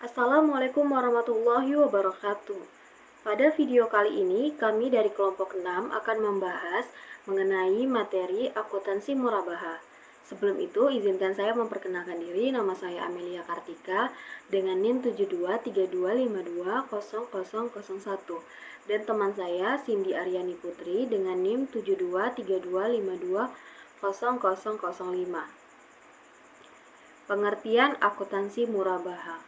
Assalamualaikum warahmatullahi wabarakatuh. Pada video kali ini, kami dari kelompok 6 akan membahas mengenai materi akuntansi murabaha. Sebelum itu, izinkan saya memperkenalkan diri. Nama saya Amelia Kartika dengan NIM 7232520001 dan teman saya Cindy Aryani Putri dengan NIM 7232520005. Pengertian akuntansi murabaha.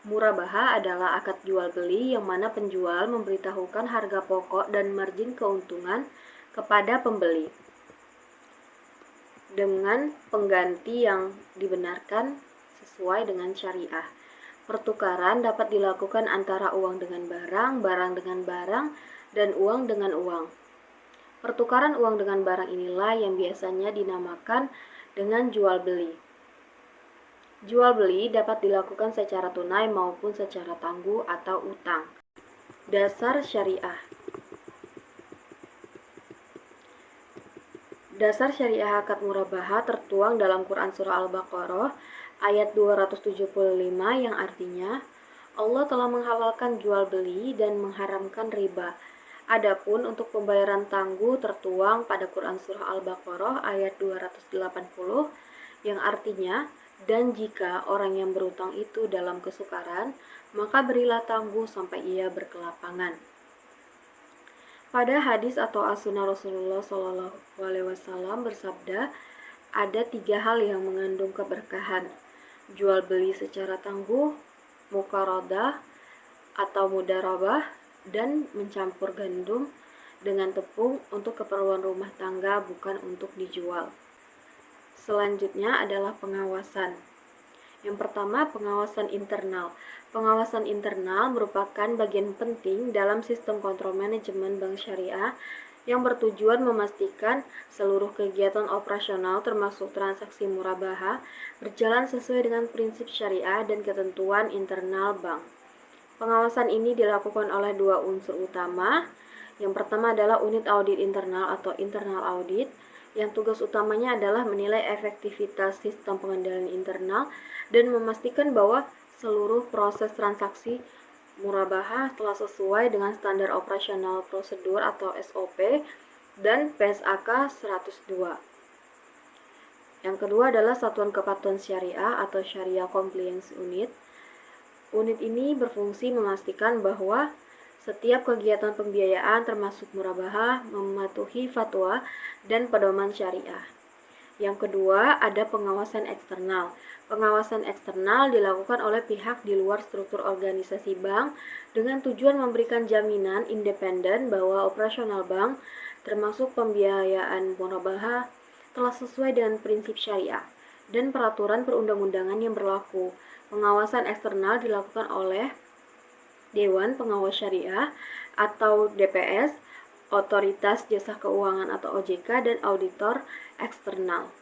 Murabaha adalah akad jual beli yang mana penjual memberitahukan harga pokok dan margin keuntungan kepada pembeli dengan pengganti yang dibenarkan sesuai dengan syariah. Pertukaran dapat dilakukan antara uang dengan barang, barang dengan barang, dan uang dengan uang. Pertukaran uang dengan barang inilah yang biasanya dinamakan dengan jual beli. Jual beli dapat dilakukan secara tunai maupun secara tangguh atau utang. Dasar syariah. Dasar syariah akad murabaha tertuang dalam Quran Surah Al-Baqarah ayat 275 yang artinya Allah telah menghalalkan jual beli dan mengharamkan riba. Adapun untuk pembayaran tangguh tertuang pada Quran Surah Al-Baqarah ayat 280 yang artinya dan jika orang yang berutang itu dalam kesukaran, maka berilah tangguh sampai ia berkelapangan. Pada hadis atau as-sunnah Rasulullah SAW bersabda, ada 3 hal yang mengandung keberkahan: jual beli secara tangguh, muqaradah atau mudarabah, dan mencampur gandum dengan tepung untuk keperluan rumah tangga bukan untuk dijual. Selanjutnya adalah pengawasan. Yang pertama, pengawasan internal. Pengawasan internal merupakan bagian penting dalam sistem kontrol manajemen bank syariah yang bertujuan memastikan seluruh kegiatan operasional termasuk transaksi murabaha berjalan sesuai dengan prinsip syariah dan ketentuan internal bank. Pengawasan ini dilakukan oleh 2 unsur utama. Yang pertama adalah unit audit internal atau internal audit, yang tugas utamanya adalah menilai efektivitas sistem pengendalian internal dan memastikan bahwa seluruh proses transaksi murabaha telah sesuai dengan standar operasional prosedur atau SOP dan PSAK 102. Yang kedua adalah Satuan Kepatuhan Syariah atau Syariah Compliance Unit. Unit ini berfungsi memastikan bahwa setiap kegiatan pembiayaan termasuk murabaha mematuhi fatwa dan pedoman syariah. Yang kedua, ada pengawasan eksternal. Pengawasan eksternal dilakukan oleh pihak di luar struktur organisasi bank dengan tujuan memberikan jaminan independen bahwa operasional bank termasuk pembiayaan murabaha telah sesuai dengan prinsip syariah dan peraturan perundang-undangan yang berlaku. Pengawasan eksternal dilakukan oleh Dewan Pengawas Syariah atau DPS, Otoritas Jasa Keuangan atau OJK, dan auditor eksternal.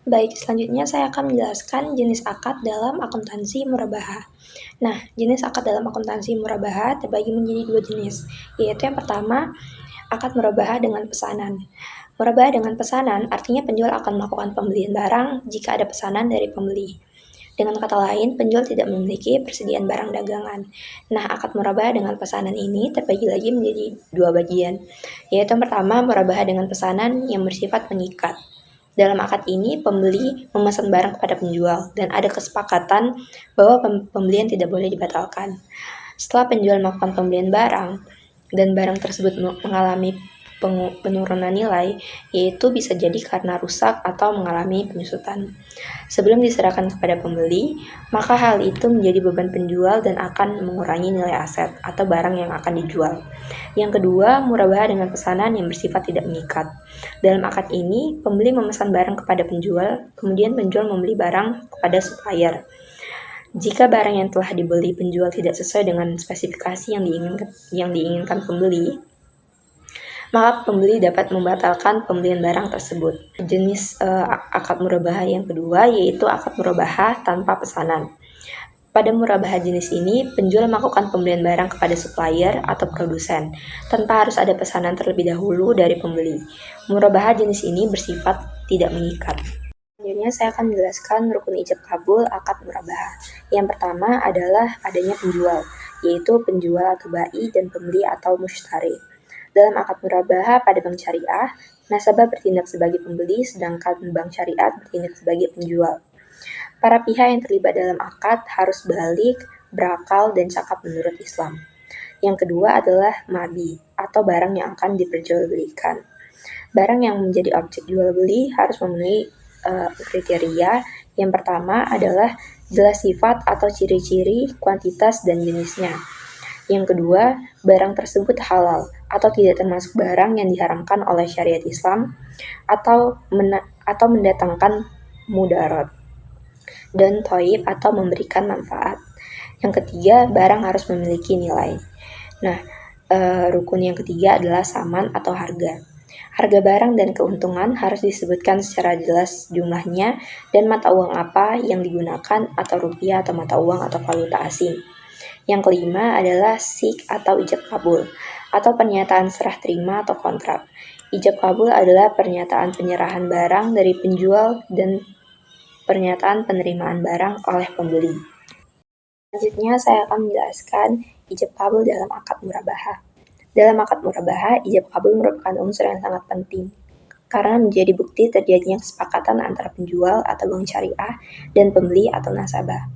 Baik, selanjutnya saya akan menjelaskan jenis akad dalam akuntansi murabaha. Nah, jenis akad dalam akuntansi murabaha terbagi menjadi 2 jenis, yaitu yang pertama, akad murabaha dengan pesanan. Murabaha dengan pesanan artinya penjual akan melakukan pembelian barang jika ada pesanan dari pembeli. Dengan kata lain, penjual tidak memiliki persediaan barang dagangan. Nah, akad murabaha dengan pesanan ini terbagi lagi menjadi 2 bagian, yaitu yang pertama, murabaha dengan pesanan yang bersifat mengikat. Dalam akad ini, pembeli memesan barang kepada penjual dan ada kesepakatan bahwa pembelian tidak boleh dibatalkan. Setelah penjual melakukan pembelian barang dan barang tersebut mengalami penurunan nilai, yaitu bisa jadi karena rusak atau mengalami penyusutan. Sebelum diserahkan kepada pembeli, maka hal itu menjadi beban penjual dan akan mengurangi nilai aset atau barang yang akan dijual. Yang kedua, murabaha dengan pesanan yang bersifat tidak mengikat. Dalam akad ini, pembeli memesan barang kepada penjual, kemudian penjual membeli barang kepada supplier. Jika barang yang telah dibeli penjual tidak sesuai dengan spesifikasi yang diinginkan pembeli, maka pembeli dapat membatalkan pembelian barang tersebut. Jenis akad murabaha yang kedua yaitu akad murabaha tanpa pesanan. Pada murabaha jenis ini, penjual melakukan pembelian barang kepada supplier atau produsen tanpa harus ada pesanan terlebih dahulu dari pembeli. Murabaha jenis ini bersifat tidak mengikat. Selanjutnya saya akan menjelaskan rukun ijab kabul akad murabaha. Yang pertama adalah adanya penjual, yaitu penjual atau bai dan pembeli atau mushtari. Dalam akad murabahah pada bank syariah, nasabah bertindak sebagai pembeli sedangkan bank syariah bertindak sebagai penjual. Para pihak yang terlibat dalam akad harus balik, berakal, dan cakap menurut Islam. Yang kedua adalah mabi, atau barang yang akan diperjualbelikan. Barang yang menjadi objek jual beli harus memenuhi kriteria. Yang pertama adalah jelas sifat atau ciri-ciri, kuantitas, dan jenisnya. Yang kedua, barang tersebut halal atau tidak termasuk barang yang diharamkan oleh syariat Islam atau mendatangkan mudarat dan thayyib atau memberikan manfaat. Yang ketiga, barang harus memiliki nilai. Nah, rukun yang ketiga adalah saman atau harga. Harga barang dan keuntungan harus disebutkan secara jelas jumlahnya dan mata uang apa yang digunakan atau rupiah atau mata uang atau valuta asing. Yang kelima adalah sik atau ijab kabul atau pernyataan serah terima atau kontrak. Ijab kabul adalah pernyataan penyerahan barang dari penjual dan pernyataan penerimaan barang oleh pembeli. Selanjutnya saya akan menjelaskan ijab kabul dalam akad murabahah. Dalam akad murabahah, ijab kabul merupakan unsur yang sangat penting karena menjadi bukti terjadinya kesepakatan antara penjual atau bank syariah dan pembeli atau nasabah.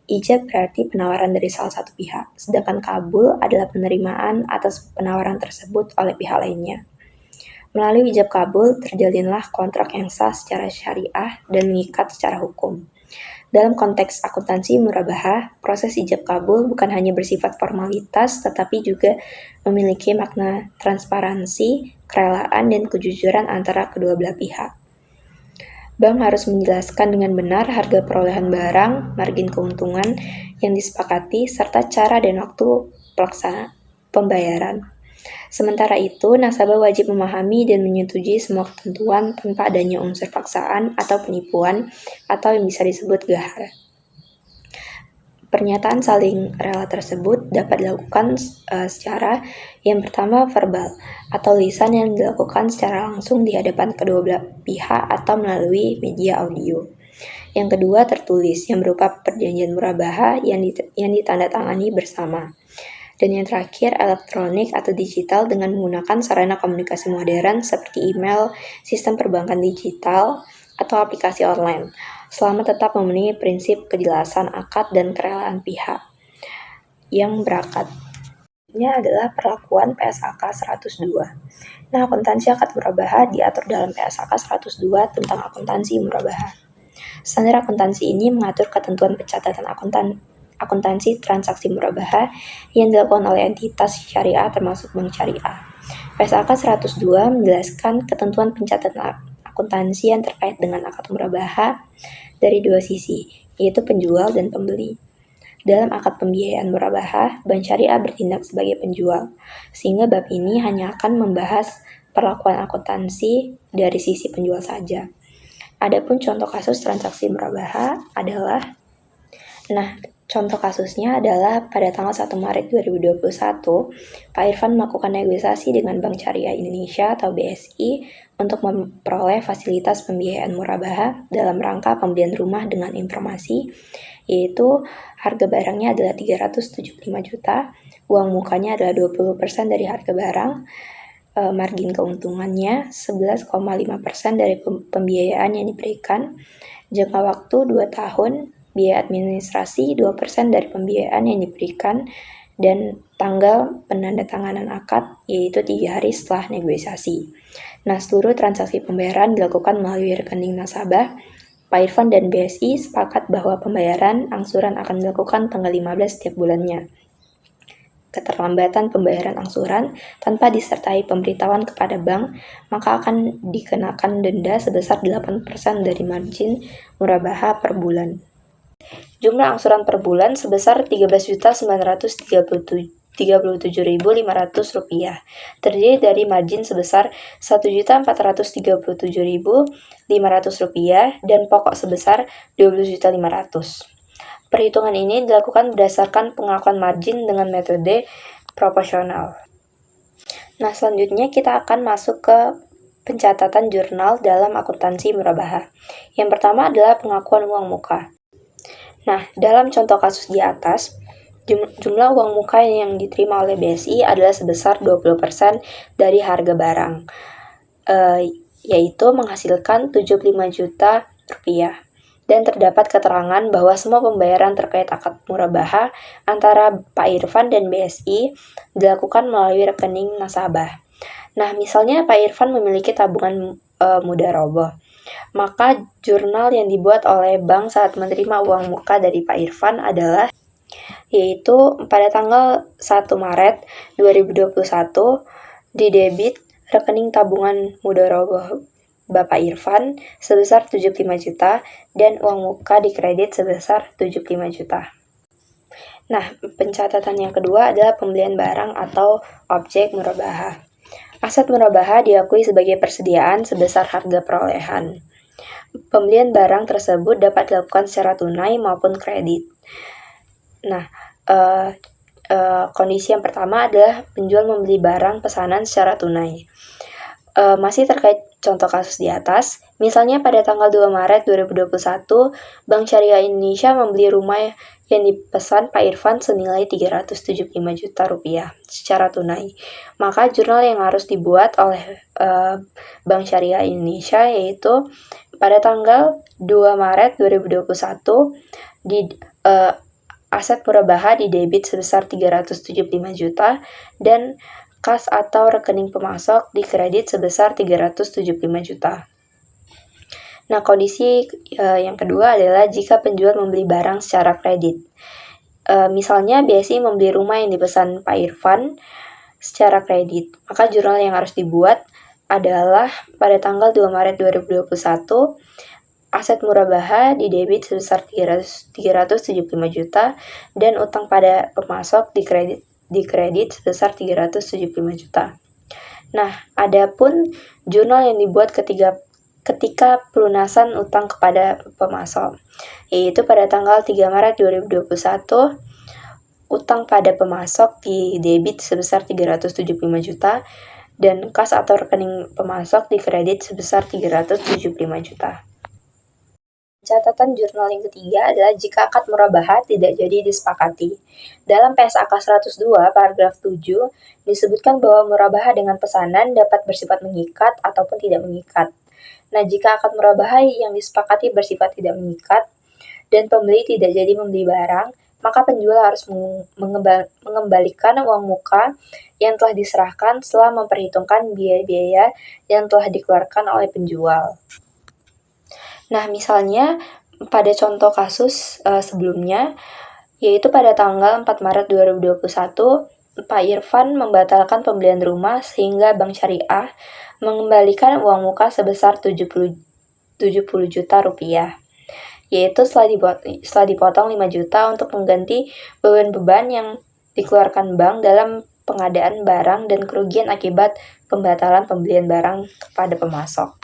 Ijab berarti penawaran dari salah satu pihak, sedangkan kabul adalah penerimaan atas penawaran tersebut oleh pihak lainnya. Melalui ijab kabul, terjalinlah kontrak yang sah secara syariah dan mengikat secara hukum. Dalam konteks akuntansi murabahah, proses ijab kabul bukan hanya bersifat formalitas, tetapi juga memiliki makna transparansi, kerelaan, dan kejujuran antara kedua belah pihak. Bank harus menjelaskan dengan benar harga perolehan barang, margin keuntungan yang disepakati, serta cara dan waktu pelaksanaan pembayaran. Sementara itu, nasabah wajib memahami dan menyetujui semua ketentuan tanpa adanya unsur paksaan atau penipuan atau yang bisa disebut gahar. Pernyataan saling rela tersebut dapat dilakukan secara yang pertama verbal atau lisan yang dilakukan secara langsung di hadapan kedua belah pihak atau melalui media audio. Yang kedua tertulis yang berupa perjanjian murabahah yang ditandatangani bersama. Dan yang terakhir, elektronik atau digital dengan menggunakan sarana komunikasi modern seperti email, sistem perbankan digital, atau aplikasi online, selama tetap memenuhi prinsip kejelasan akad dan kerelaan pihak yang berakad. Ini adalah perlakuan PSAK 102. Nah, akuntansi akad murabahah diatur dalam PSAK 102 tentang akuntansi murabahah. Standar akuntansi ini mengatur ketentuan pencatatan akuntansi transaksi murabahah yang dilakukan oleh entitas syariah termasuk bank syariah. PSAK 102 menjelaskan ketentuan pencatatan akuntansi yang terkait dengan akad murabahah dari dua sisi, yaitu penjual dan pembeli. Dalam akad pembiayaan murabahah, bank syariah bertindak sebagai penjual, sehingga bab ini hanya akan membahas perlakuan akuntansi dari sisi penjual saja. Adapun contoh kasus transaksi murabahah adalah contoh kasusnya adalah pada tanggal 1 Maret 2021, Pak Irfan melakukan negosiasi dengan Bank Syariah Indonesia atau BSI untuk memperoleh fasilitas pembiayaan murabahah dalam rangka pembelian rumah dengan informasi, yaitu harga barangnya adalah 375 juta, uang mukanya adalah 20% dari harga barang, margin keuntungannya 11,5% dari pembiayaan yang diberikan, jangka waktu 2 tahun, biaya administrasi 2% dari pembiayaan yang diberikan, dan tanggal penandatanganan akad yaitu 3 hari setelah negosiasi. Nah, seluruh transaksi pembayaran dilakukan melalui rekening nasabah. Pak Irfan dan BSI sepakat bahwa pembayaran angsuran akan dilakukan tanggal 15 setiap bulannya. Keterlambatan pembayaran angsuran tanpa disertai pemberitahuan kepada bank, maka akan dikenakan denda sebesar 8% dari margin murabahah per bulan. Jumlah angsuran per bulan sebesar Rp13.937.500, terdiri dari margin sebesar Rp1.437.500 dan pokok sebesar Rp12.500.000. Perhitungan ini dilakukan berdasarkan pengakuan margin dengan metode proporsional. Nah, selanjutnya kita akan masuk ke pencatatan jurnal dalam akuntansi murabahah. Yang pertama adalah pengakuan uang muka. Nah, dalam contoh kasus di atas, jumlah uang muka yang diterima oleh BSI adalah sebesar 20% dari harga barang, yaitu menghasilkan 75 juta rupiah. Dan terdapat keterangan bahwa semua pembayaran terkait akad murabahah antara Pak Irfan dan BSI dilakukan melalui rekening nasabah. Nah, misalnya Pak Irfan memiliki tabungan mudharabah, maka jurnal yang dibuat oleh bank saat menerima uang muka dari Pak Irfan adalah yaitu pada tanggal 1 Maret 2021 di debit rekening tabungan mudharabah Bapak Irfan sebesar 75 juta dan uang muka dikredit sebesar 75 juta. Nah, pencatatan yang kedua adalah pembelian barang atau objek murabahah. Aset murabahah diakui sebagai persediaan sebesar harga perolehan. Pembelian barang tersebut dapat dilakukan secara tunai maupun kredit. Nah, kondisi yang pertama adalah penjual membeli barang pesanan secara tunai. Masih terkait contoh kasus di atas, misalnya pada tanggal 2 Maret 2021, Bank Syariah Indonesia membeli rumah yang dipesan Pak Irfan senilai 375 juta rupiah secara tunai. Maka jurnal yang harus dibuat oleh Bank Syariah Indonesia yaitu pada tanggal 2 Maret 2021 di aset murabahah di debit sebesar 375 juta dan kas atau rekening pemasok di kredit sebesar 375 juta. Nah, kondisi yang kedua adalah jika penjual membeli barang secara kredit. Misalnya BSI membeli rumah yang dipesan Pak Irfan secara kredit, maka jurnal yang harus dibuat adalah pada tanggal 2 Maret 2021 aset murabahah di debit sebesar 375 juta dan utang pada pemasok di kredit sebesar 375 juta. Nah, adapun jurnal yang dibuat ketika pelunasan utang kepada pemasok, yaitu pada tanggal 3 Maret 2021, utang pada pemasok di debit sebesar 375 juta dan kas atau rekening pemasok di kredit sebesar 375 juta. Catatan jurnal yang ketiga adalah jika akad murabahah tidak jadi disepakati. Dalam PSAK 102 paragraf 7 disebutkan bahwa murabahah dengan pesanan dapat bersifat mengikat ataupun tidak mengikat. Nah, jika akad murabahah yang disepakati bersifat tidak mengikat dan pembeli tidak jadi membeli barang, maka penjual harus mengembalikan uang muka yang telah diserahkan setelah memperhitungkan biaya-biaya yang telah dikeluarkan oleh penjual. Nah, misalnya pada contoh kasus sebelumnya, yaitu pada tanggal 4 Maret 2021, Pak Irfan membatalkan pembelian rumah sehingga Bank Syariah mengembalikan uang muka sebesar 70 juta rupiah, yaitu setelah dipotong 5 juta untuk mengganti beban-beban yang dikeluarkan bank dalam pengadaan barang dan kerugian akibat pembatalan pembelian barang kepada pemasok.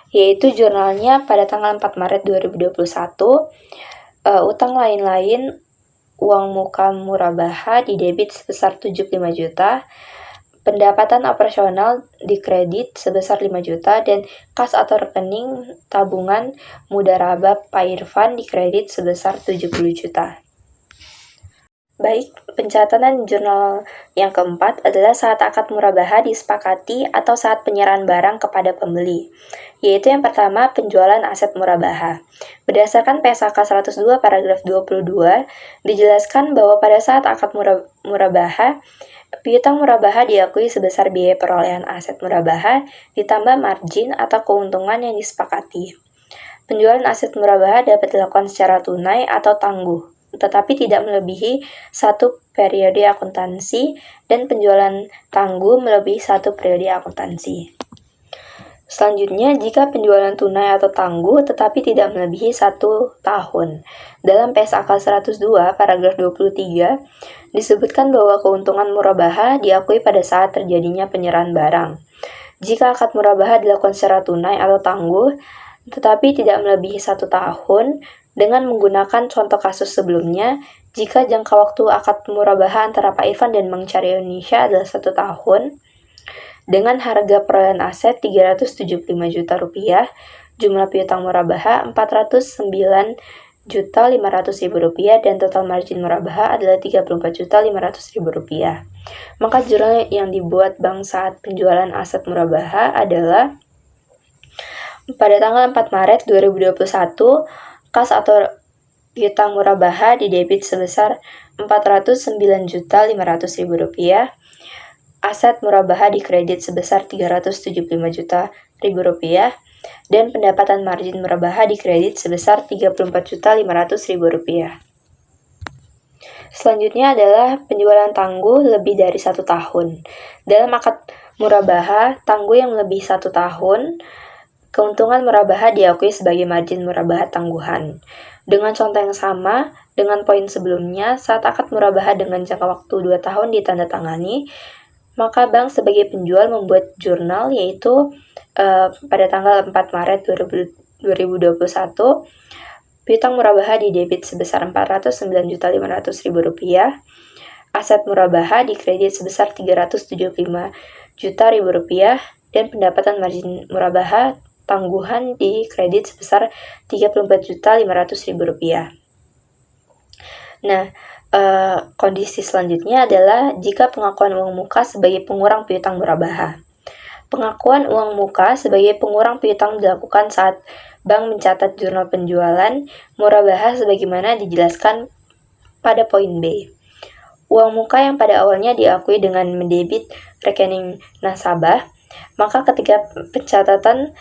Yaitu jurnalnya pada tanggal 4 Maret 2021, utang lain-lain uang muka murabahah di debit sebesar 75 juta, pendapatan operasional di kredit sebesar 5 juta, dan kas atau rekening tabungan mudharabah Pak Irfan di kredit sebesar 70 juta. Baik, pencatatan jurnal yang keempat adalah saat akad murabahah disepakati atau saat penyerahan barang kepada pembeli, yaitu yang pertama penjualan aset murabahah. Berdasarkan PSAK 102 paragraf 22, dijelaskan bahwa pada saat akad murabahah, piutang murabahah diakui sebesar biaya perolehan aset murabahah ditambah margin atau keuntungan yang disepakati. Penjualan aset murabahah dapat dilakukan secara tunai atau tangguh, tetapi tidak melebihi satu periode akuntansi, dan penjualan tangguh melebihi satu periode akuntansi. Selanjutnya, jika penjualan tunai atau tangguh tetapi tidak melebihi 1 tahun. Dalam PSAK 102 paragraf 23 disebutkan bahwa keuntungan murabahah diakui pada saat terjadinya penyerahan barang. Jika akad murabahah dilakukan secara tunai atau tangguh tetapi tidak melebihi 1 tahun, dengan menggunakan contoh kasus sebelumnya, jika jangka waktu akad murabahah antara Pak Irfan dan Bank Syariah Indonesia adalah 1 tahun, dengan harga perolehan aset 375 juta rupiah, jumlah piutang murabahah 409 Rp34.500.000 dan total margin murabahah adalah Rp34.500.000. Maka jurnal yang dibuat bank saat penjualan aset murabahah adalah pada tanggal 4 Maret 2021, kas atau piutang murabahah didebit sebesar Rp409.500.000, aset murabahah dikredit sebesar Rp375.000.000, dan pendapatan margin murabahah dikredit sebesar Rp34.500.000. Selanjutnya adalah penjualan tangguh lebih dari 1 tahun. Dalam akad murabahah, tangguh yang lebih 1 tahun, keuntungan murabahah diakui sebagai margin murabahah tangguhan. Dengan contoh yang sama, dengan poin sebelumnya, saat akad murabahah dengan jangka waktu 2 tahun ditandatangani, maka bank sebagai penjual membuat jurnal yaitu pada tanggal 4 Maret 2021, piutang murabahah didebit sebesar Rp409.500.000, aset murabahah dikredit sebesar Rp375.000.000, dan pendapatan margin murabahah tangguhan dikredit sebesar Rp34.500.000. Nah, kondisi selanjutnya adalah jika pengakuan uang muka sebagai pengurang piutang murabahah. Pengakuan uang muka sebagai pengurang piutang dilakukan saat bank mencatat jurnal penjualan murabahah sebagaimana dijelaskan pada poin B. Uang muka yang pada awalnya diakui dengan mendebit rekening nasabah, maka ketika pencatatan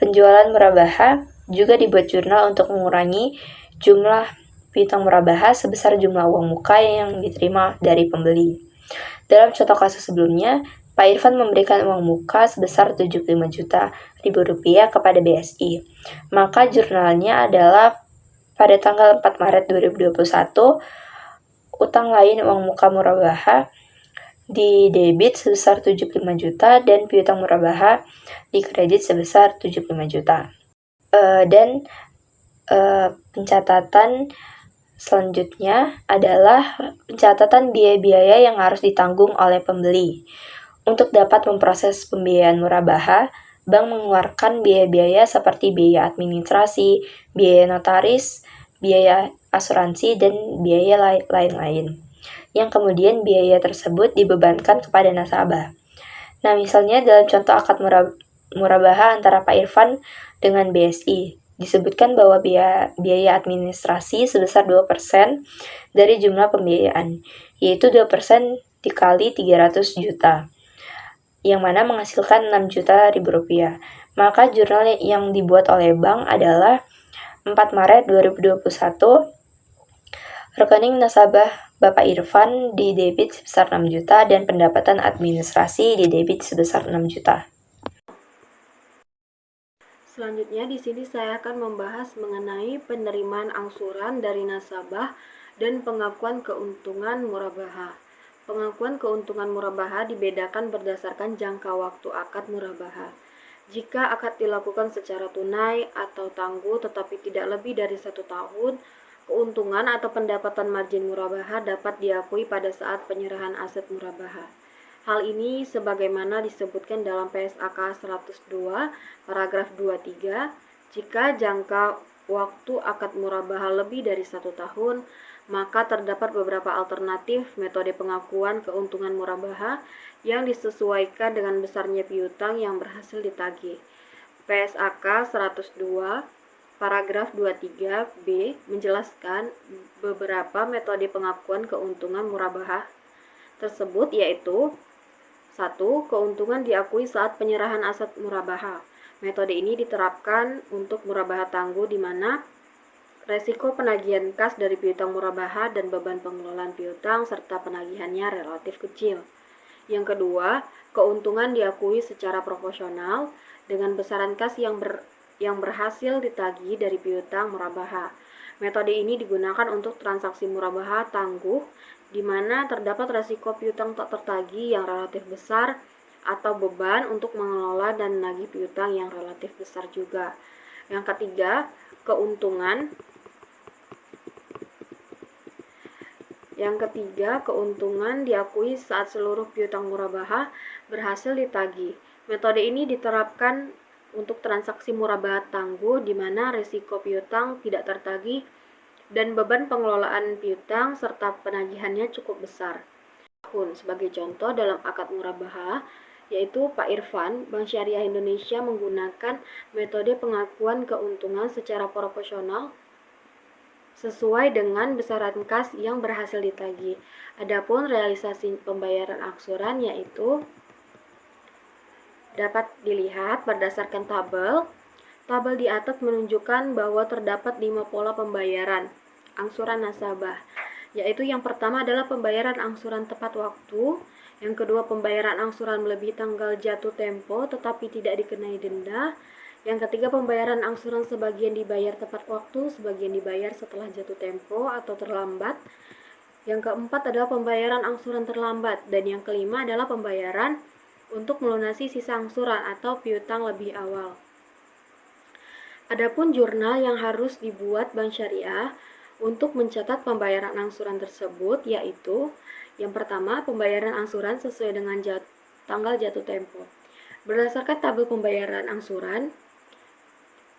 penjualan murabahah juga dibuat jurnal untuk mengurangi jumlah piutang murabahah sebesar jumlah uang muka yang diterima dari pembeli. Dalam contoh kasus sebelumnya, Pak Irfan memberikan uang muka sebesar Rp75.000.000 kepada BSI. Maka jurnalnya adalah pada tanggal 4 Maret 2021, utang lain uang muka murabahah didebit sebesar 75 juta dan piutang murabahah dikredit sebesar 75 juta. Pencatatan selanjutnya adalah pencatatan biaya-biaya yang harus ditanggung oleh pembeli. Untuk dapat memproses pembiayaan murabahah, bank mengeluarkan biaya-biaya seperti biaya administrasi, biaya notaris, biaya asuransi, dan biaya lain-lain, yang kemudian biaya tersebut dibebankan kepada nasabah. Nah, misalnya dalam contoh akad murabahah antara Pak Irfan dengan BSI, disebutkan bahwa biaya administrasi sebesar 2% dari jumlah pembiayaan, yaitu 2% dikali 300 juta, yang mana menghasilkan Rp6 juta. Maka jurnal yang dibuat oleh bank adalah 4 Maret 2021, rekening nasabah Bapak Irfan didebit sebesar 6 juta dan pendapatan administrasi didebit sebesar 6 juta. Selanjutnya di sini saya akan membahas mengenai penerimaan angsuran dari nasabah dan pengakuan keuntungan murabahah. Pengakuan keuntungan murabahah dibedakan berdasarkan jangka waktu akad murabahah. Jika akad dilakukan secara tunai atau tangguh tetapi tidak lebih dari 1 tahun, keuntungan atau pendapatan margin murabahah dapat diakui pada saat penyerahan aset murabahah. Hal ini sebagaimana disebutkan dalam PSAK 102 paragraf 23, jika jangka waktu akad murabahah lebih dari 1 tahun, maka terdapat beberapa alternatif metode pengakuan keuntungan murabahah yang disesuaikan dengan besarnya piutang yang berhasil ditagih. PSAK 102 paragraf 23B menjelaskan beberapa metode pengakuan keuntungan murabahah tersebut, yaitu 1. Keuntungan diakui saat penyerahan aset murabahah. Metode ini diterapkan untuk murabahah tangguh di mana resiko penagihan kas dari piutang murabahah dan beban pengelolaan piutang serta penagihannya relatif kecil. Yang kedua, keuntungan diakui secara proporsional dengan besaran kas yang berhasil ditagih dari piutang murabahah. Metode ini digunakan untuk transaksi murabahah tangguh di mana terdapat resiko piutang tak tertagih yang relatif besar atau beban untuk mengelola dan menagih piutang yang relatif besar juga. Yang ketiga, keuntungan diakui saat seluruh piutang murabahah berhasil ditagih. Metode ini diterapkan untuk transaksi murabahah tangguh di mana risiko piutang tidak tertagih dan beban pengelolaan piutang serta penagihannya cukup besar. Sebagai contoh dalam akad murabaha, yaitu Pak Irfan, Bank Syariah Indonesia menggunakan metode pengakuan keuntungan secara proporsional sesuai dengan besaran kas yang berhasil ditagih. Adapun realisasi pembayaran angsuran yaitu dapat dilihat berdasarkan tabel. Tabel di atas menunjukkan bahwa terdapat 5 pola pembayaran angsuran nasabah, yaitu yang pertama adalah pembayaran angsuran tepat waktu, yang kedua pembayaran angsuran melebihi tanggal jatuh tempo tetapi tidak dikenai denda, yang ketiga pembayaran angsuran sebagian dibayar tepat waktu, sebagian dibayar setelah jatuh tempo atau terlambat, yang keempat adalah pembayaran angsuran terlambat, dan yang kelima adalah pembayaran untuk melunasi sisa angsuran atau piutang lebih awal. Adapun jurnal yang harus dibuat Bank Syariah untuk mencatat pembayaran angsuran tersebut yaitu yang pertama, pembayaran angsuran sesuai dengan tanggal jatuh tempo. Berdasarkan tabel pembayaran angsuran,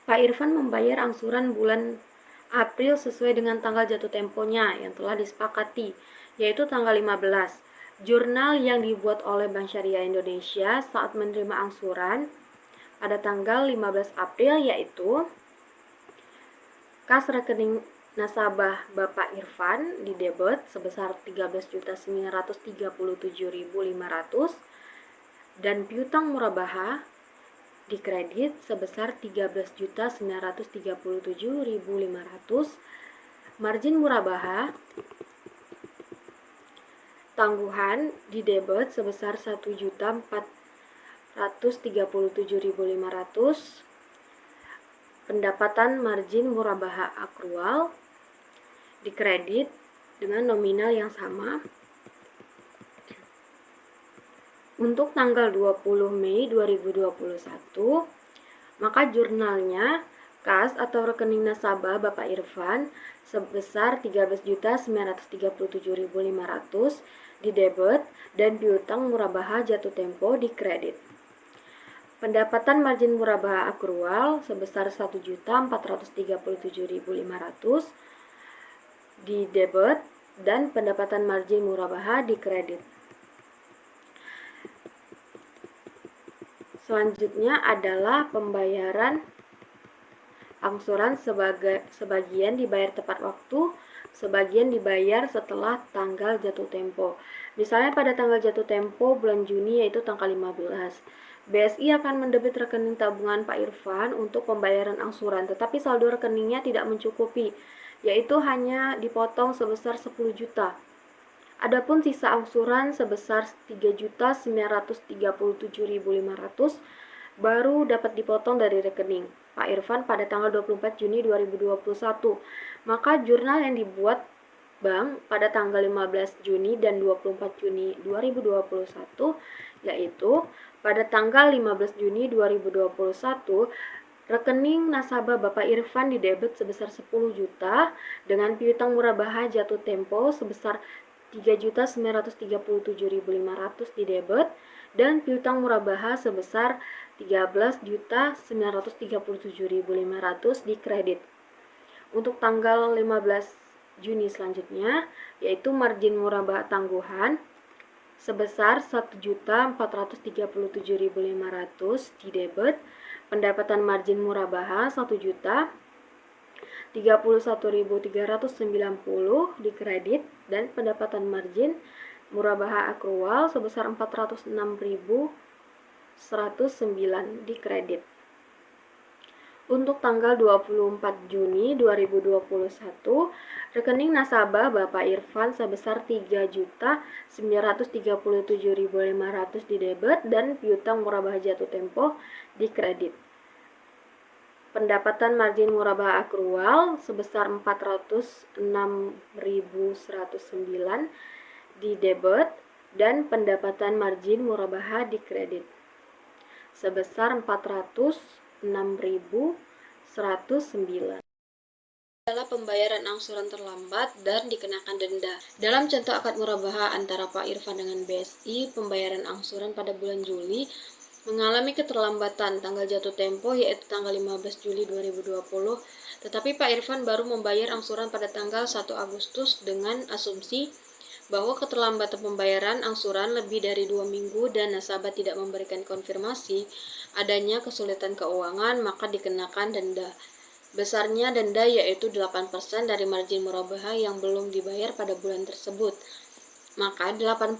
Pak Irfan membayar angsuran bulan April sesuai dengan tanggal jatuh temponya yang telah disepakati, yaitu tanggal 15. Jurnal yang dibuat oleh Bank Syariah Indonesia saat menerima angsuran pada tanggal 15 April yaitu kas rekening nasabah Bapak Irfan di debit sebesar 13.937.500 dan piutang murabaha di kredit sebesar 13.937.500. Margin murabaha tangguhan di debit sebesar 1.437.500. Pendapatan margin murabaha akrual di kredit dengan nominal yang sama. Untuk tanggal 20 Mei 2021, maka jurnalnya kas atau rekening nasabah Bapak Irfan sebesar 13.937.500 di debit dan piutang murabaha jatuh tempo di kredit. Pendapatan margin murabaha akrual sebesar 1.437.500 di debit dan pendapatan margin murabaha di kredit. Selanjutnya adalah pembayaran angsuran sebagian dibayar tepat waktu, sebagian dibayar setelah tanggal jatuh tempo. Misalnya pada tanggal jatuh tempo bulan Juni yaitu tanggal 15. BSI akan mendebit rekening tabungan Pak Irfan untuk pembayaran angsuran, tetapi saldo rekeningnya tidak mencukupi, yaitu hanya dipotong sebesar 10 juta. Adapun sisa angsuran sebesar 3.937.500 baru dapat dipotong dari rekening Pak Irfan pada tanggal 24 Juni 2021. Maka jurnal yang dibuat bank pada tanggal 15 Juni dan 24 Juni 2021 yaitu pada tanggal 15 Juni 2021 rekening nasabah Bapak Irfan di debit sebesar 10 juta dengan piutang murabaha jatuh tempo sebesar 3.937.500 di debit dan piutang murabaha sebesar 13.937.500 di kredit. Untuk tanggal 15 Juni selanjutnya yaitu margin murabaha tangguhan sebesar 1.437.500 di debit, pendapatan margin murabaha 1.031.390 di kredit dan pendapatan margin murabaha akrual sebesar 406.109 di kredit. Untuk tanggal 24 Juni 2021, rekening nasabah Bapak Irfan sebesar 3.937.500 di debit dan piutang murabaha jatuh tempo di kredit. Pendapatan margin murabaha akrual sebesar 406.109 di debit dan pendapatan margin murabaha di kredit sebesar 406.109 adalah pembayaran angsuran terlambat dan dikenakan denda. Dalam contoh akad murabaha antara Pak Irfan dengan BSI, pembayaran angsuran pada bulan Juli mengalami keterlambatan tanggal jatuh tempo yaitu tanggal 15 Juli 2020 Tetapi Pak Irfan baru membayar angsuran pada tanggal 1 Agustus dengan asumsi bahwa keterlambatan pembayaran angsuran lebih dari 2 minggu dan nasabah tidak memberikan konfirmasi adanya kesulitan keuangan, maka dikenakan denda. Besarnya denda yaitu 8% dari margin murabahah yang belum dibayar pada bulan tersebut. Maka 8%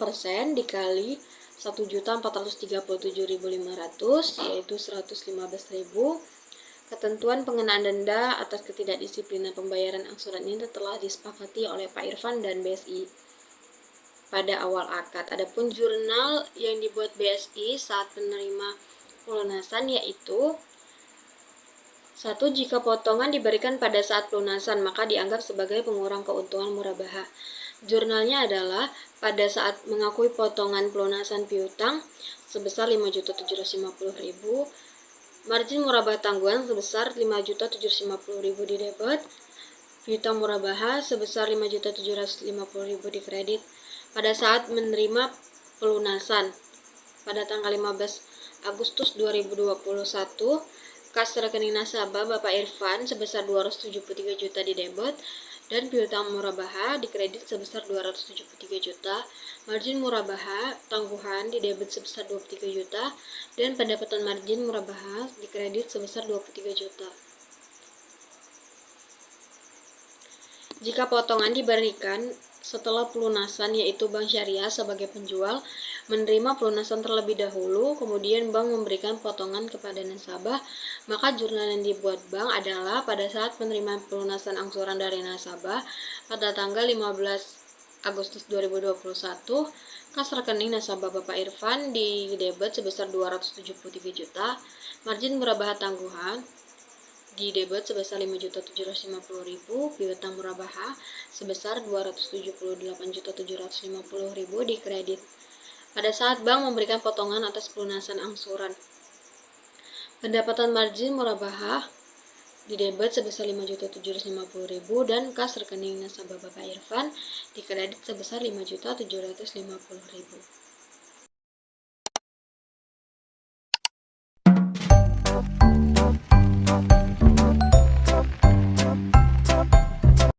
dikali 1.437.500 yaitu 115.000. Ketentuan pengenaan denda atas ketidakdisiplinan pembayaran angsuran ini telah disepakati oleh Pak Irfan dan BSI pada awal akad. Adapun jurnal yang dibuat BSI saat penerima pelunasan yaitu 1. Jika potongan diberikan pada saat pelunasan, maka dianggap sebagai pengurang keuntungan murabahah. Jurnalnya adalah pada saat mengakui potongan pelunasan piutang sebesar 5.750.000, margin murabahah tangguhan sebesar 5.750.000 di debit, piutang murabahah sebesar 5.750.000 di kredit. Pada saat menerima pelunasan pada tanggal 15 Agustus 2021, kas rekening nasabah Bapak Irfan sebesar 273 juta di debit dan piutang murabahah di kredit sebesar 273 juta, margin murabahah tangguhan di debit sebesar 23 juta, dan pendapatan margin murabahah di kredit sebesar 23 juta. Jika potongan diberikan setelah pelunasan, yaitu Bank Syariah sebagai penjual menerima pelunasan terlebih dahulu, kemudian bank memberikan potongan kepada nasabah, maka jurnal yang dibuat bank adalah pada saat penerima pelunasan angsuran dari nasabah pada tanggal 15 Agustus 2021, kas rekening nasabah Bapak Irfan di debit sebesar 273 juta, margin murabahah tangguhan di debit sebesar 5.750.000, piutang murabahah sebesar 278.750.000 di kredit. Pada saat bank memberikan potongan atas pelunasan angsuran, pendapatan margin murabahah di debit sebesar 5.750.000 dan kas rekening nasabah Bapak Irfan di kredit sebesar 5.750.000.